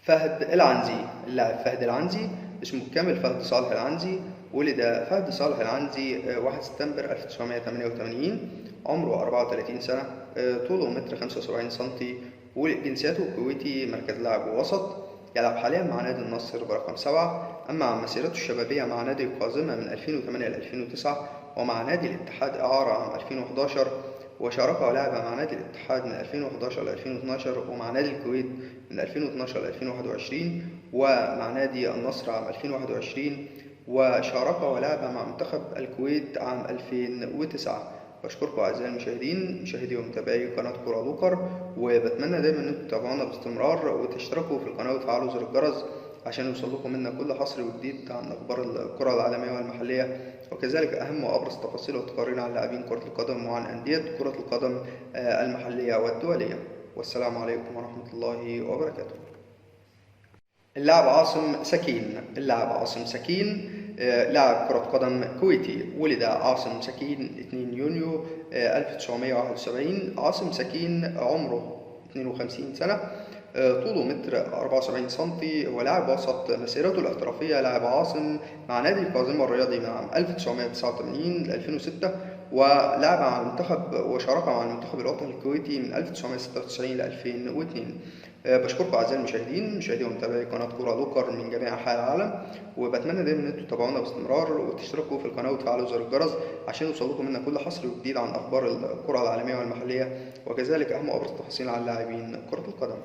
فهد العنزي. اللاعب فهد العنزي اسمه الكامل فهد صالح العنزي. ولد فهد صالح العنزي 1 سبتمبر 1988. عمره 34 سنة. طوله متر 75 سنتي. وجنسيته كويتي. مركز لاعب وسط. يلعب حاليا مع نادي النصر برقم 7. أما عن مسيرته الشبابية مع نادي القازمة من 2008 ل 2009، ومع نادي الاتحاد إعارة عام 2011، وشارك ولعب مع نادي الاتحاد من 2011 ل 2012، ومع نادي الكويت من 2012 ل 2021، ومع نادي النصر عام 2021، وشارك ولعب مع منتخب الكويت عام 2009. بشكركم أعزائي المشاهدين، مشاهدي ومتابعي قناة كرة لوكر، وبتمنى دايما إنكم تتابعونا باستمرار وتشتركوا في القناة وتفعلوا زر الجرس عشان يوصلكم منا كل حصري وجديد عن أخبار الكرة العالمية والمحلية، وكذلك أهم وأبرز تفاصيل والتقارير عن لاعبين كرة القدم وعن أندية كرة القدم المحلية والدولية. والسلام عليكم ورحمة الله وبركاته. اللاعب عاصم سكين. اللاعب عاصم سكين لاعب كرة قدم كويتي. ولد عاصم سكين 2 يونيو 1971. عاصم سكين عمره 52 سنة. طوله متر 74 سنتي. ولاعب وسط. مسيرته الاحترافية لاعب عاصم مع نادي القازمة الرياضي من عام 1989 ل 2006، ولعب مع المنتخب وشارك مع المنتخب الوطني الكويتي من 1996 ل 2002. بشكركم أعزائي المشاهدين، مشاهدي ومتابعي قناة كرة لوكر من جميع أنحاء العالم، وبتمنى دايما إن انتوا تتابعونا باستمرار وتشتركوا في القناة وتفعلوا زر الجرس عشان يوصلكم منا كل حصري وجديد عن أخبار الكرة العالمية والمحلية، وكذلك أهم وأبرز التفاصيل عن لاعبين كرة القدم.